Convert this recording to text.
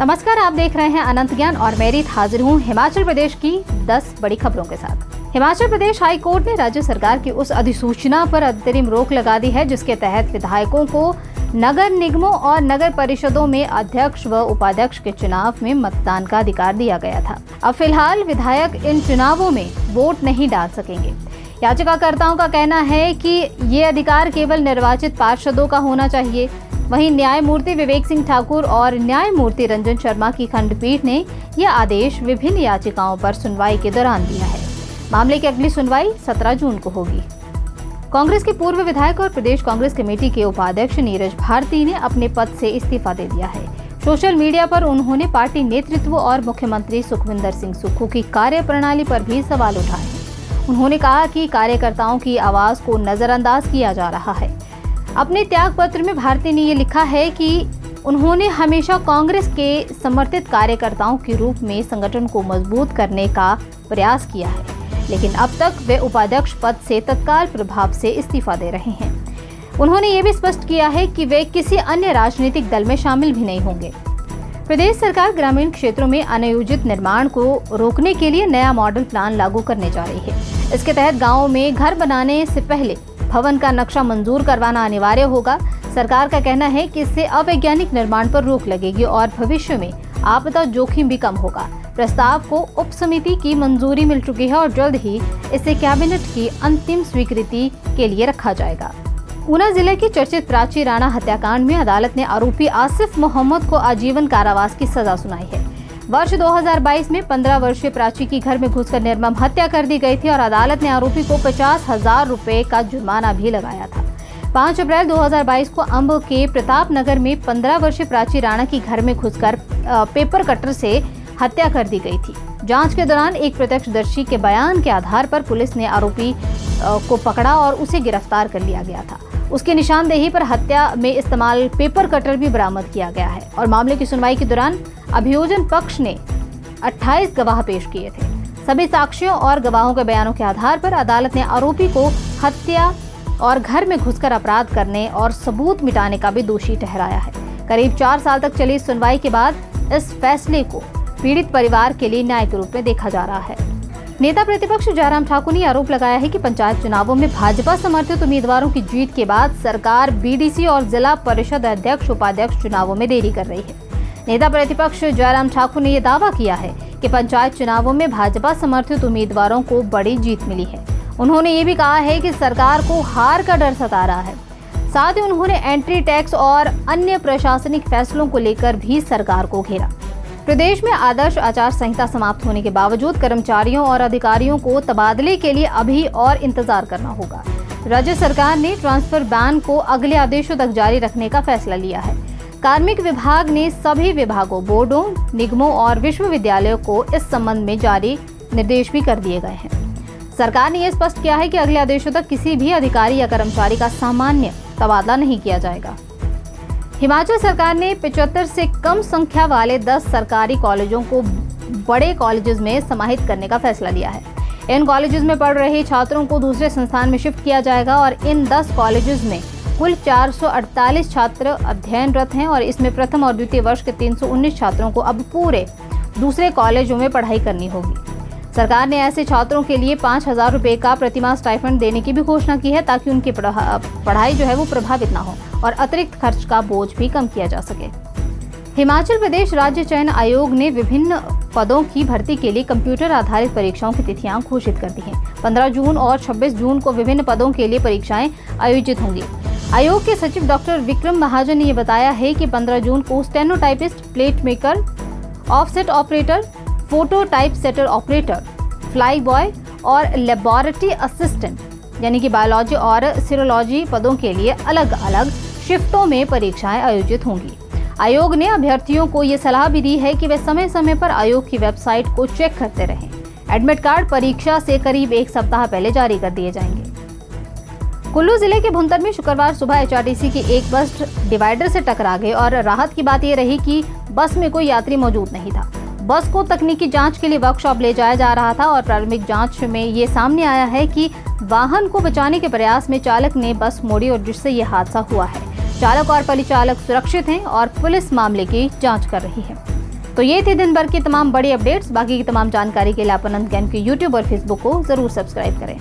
नमस्कार, आप देख रहे हैं अनंत ज्ञान और मैं रीत हाजिर हूं हिमाचल प्रदेश की 10 बड़ी खबरों के साथ। हिमाचल प्रदेश हाई कोर्ट ने राज्य सरकार की उस अधिसूचना पर अंतरिम रोक लगा दी है जिसके तहत विधायकों को नगर निगमों और नगर परिषदों में अध्यक्ष व उपाध्यक्ष के चुनाव में मतदान का अधिकार दिया गया था। अब फिलहाल विधायक इन चुनावों में वोट नहीं डाल सकेंगे। याचिकाकर्ताओं का कहना है कि ये अधिकार केवल निर्वाचित पार्षदों का होना चाहिए। वहीं न्यायमूर्ति विवेक सिंह ठाकुर और न्यायमूर्ति रंजन शर्मा की खंडपीठ ने यह आदेश विभिन्न याचिकाओं पर सुनवाई के दौरान दिया है। मामले की अगली सुनवाई 17 जून को होगी। कांग्रेस के पूर्व विधायक और प्रदेश कांग्रेस कमेटी के उपाध्यक्ष नीरज भारती ने अपने पद से इस्तीफा दे दिया है। सोशल मीडिया पर उन्होंने पार्टी नेतृत्व और मुख्यमंत्री सुखविंदर सिंह सुक्खू की कार्यप्रणाली पर भी सवाल उठाए। उन्होंने कहा कि कार्यकर्ताओं की आवाज को नजरअंदाज किया जा रहा है। अपने त्याग पत्र में भारती ने ये लिखा है कि उन्होंने हमेशा कांग्रेस के समर्थित कार्यकर्ताओं के रूप में संगठन को मजबूत करने का प्रयास किया है, लेकिन अब तक वे उपाध्यक्ष पद से तत्काल प्रभाव से इस्तीफा दे रहे हैं। उन्होंने ये भी स्पष्ट किया है कि वे किसी अन्य राजनीतिक दल में शामिल भी नहीं होंगे। प्रदेश सरकार ग्रामीण क्षेत्रों में अनायोजित निर्माण को रोकने के लिए नया मॉडल प्लान लागू करने जा रही है। इसके तहत गाँवों में घर बनाने से पहले भवन का नक्शा मंजूर करवाना अनिवार्य होगा। सरकार का कहना है कि इससे अवैज्ञानिक निर्माण पर रोक लगेगी और भविष्य में आपदा जोखिम भी कम होगा। प्रस्ताव को उप समिति की मंजूरी मिल चुकी है और जल्द ही इसे कैबिनेट की अंतिम स्वीकृति के लिए रखा जाएगा। ऊना जिले की चर्चित प्राची राणा हत्याकांड में अदालत ने आरोपी आसिफ मोहम्मद को आजीवन कारावास की सजा सुनाई है। वर्ष 2022 में 15 वर्षीय प्राची की घर में घुसकर निर्मम हत्या कर दी गई थी और अदालत ने आरोपी को 50,000 रुपए का जुर्माना भी लगाया था। 5 अप्रैल 2022 को अंब के प्रताप नगर में 15 वर्षीय प्राची राणा की घर में घुसकर पेपर कटर से हत्या कर दी गई थी। जांच के दौरान एक प्रत्यक्षदर्शी के बयान के आधार पर पुलिस ने आरोपी को पकड़ा और उसे गिरफ्तार कर लिया गया था। उसकी निशानदेही पर हत्या में इस्तेमाल पेपर कटर भी बरामद किया गया है और मामले की सुनवाई के दौरान अभियोजन पक्ष ने 28 गवाह पेश किए थे। सभी साक्ष्यों और गवाहों के बयानों के आधार पर अदालत ने आरोपी को हत्या और घर में घुसकर अपराध करने और सबूत मिटाने का भी दोषी ठहराया है। करीब 4 साल तक चली सुनवाई के बाद इस फैसले को पीड़ित परिवार के लिए न्याय के रूप में देखा जा रहा है। नेता प्रतिपक्ष जयराम ठाकुर ने आरोप लगाया है कि पंचायत चुनावों में भाजपा समर्थित उम्मीदवारों की जीत के बाद सरकार बीडीसी और जिला परिषद अध्यक्ष उपाध्यक्ष चुनावों में देरी कर रही है। नेता प्रतिपक्ष जयराम ठाकुर ने यह दावा किया है कि पंचायत चुनावों में भाजपा समर्थित उम्मीदवारों को बड़ी जीत मिली है। उन्होंने ये भी कहा है कि सरकार को हार का डर सता रहा है। साथ ही उन्होंने एंट्री टैक्स और अन्य प्रशासनिक फैसलों को लेकर भी सरकार को घेरा। प्रदेश में आदर्श आचार संहिता समाप्त होने के बावजूद कर्मचारियों और अधिकारियों को तबादले के लिए अभी और इंतजार करना होगा। राज्य सरकार ने ट्रांसफर बैन को अगले आदेशों तक जारी रखने का फैसला लिया है। कार्मिक विभाग ने सभी विभागों, बोर्डों, निगमों और विश्वविद्यालयों को इस संबंध में जारी निर्देश भी कर दिए गए हैं। सरकार ने यह स्पष्ट किया है कि अगले आदेशों तक किसी भी अधिकारी या कर्मचारी का सामान्य तबादला नहीं किया जाएगा। हिमाचल सरकार ने 75 से कम संख्या वाले 10 सरकारी कॉलेजों को बड़े कॉलेजेस में समाहित करने का फैसला लिया है। इन कॉलेजेस में पढ़ रहे छात्रों को दूसरे संस्थान में शिफ्ट किया जाएगा और इन 10 कॉलेजेस में कुल 448 छात्र अध्ययनरत हैं और इसमें प्रथम और द्वितीय वर्ष के 319 छात्रों को अब पूरे दूसरे कॉलेजों में पढ़ाई करनी होगी। सरकार ने ऐसे छात्रों के लिए 5,000 रुपये का प्रतिमाह स्टाइफंड देने की भी घोषणा की है ताकि उनकी पढ़ाई जो है वो प्रभावित ना हो और अतिरिक्त खर्च का बोझ भी कम किया जा सके। हिमाचल प्रदेश राज्य चयन आयोग ने विभिन्न पदों की भर्ती के लिए कंप्यूटर आधारित परीक्षाओं की तिथियां घोषित कर दी हैं। 15 जून और 26 जून को विभिन्न पदों के लिए परीक्षाएं आयोजित होंगी। आयोग के सचिव डॉक्टर विक्रम महाजन ने यह बताया है कि 15 जून को stenotypist, plate maker, offset operator, photo type setter operator, fly boy और लेबोरेटरी असिस्टेंट यानी कि बायोलॉजी और सीरोलॉजी पदों के लिए अलग अलग शिफ्टों में परीक्षाएं आयोजित होंगी। आयोग ने अभ्यर्थियों को ये सलाह भी दी है कि वे समय समय पर आयोग की वेबसाइट को चेक करते रहें। एडमिट कार्ड परीक्षा से करीब 1 सप्ताह पहले जारी कर दिए जाएंगे। कुल्लू जिले के भुंतर में शुक्रवार सुबह एचआरटीसी की एक बस डिवाइडर से टकरा गई और राहत की बात यह रही कि बस में कोई यात्री मौजूद नहीं था। बस को तकनीकी जांच के लिए वर्कशॉप ले जाया जा रहा था और प्रारंभिक जांच में ये सामने आया है कि वाहन को बचाने के प्रयास में चालक ने बस मोड़ी और जिससे ये हादसा हुआ है। चालक और परिचालक सुरक्षित हैं और पुलिस मामले की जांच कर रही है। तो ये थी दिन भर की तमाम बड़ी अपडेट्स। बाकी की तमाम जानकारी के लिए आप अनंत ज्ञान के यूट्यूब और फेसबुक को जरूर सब्सक्राइब करें।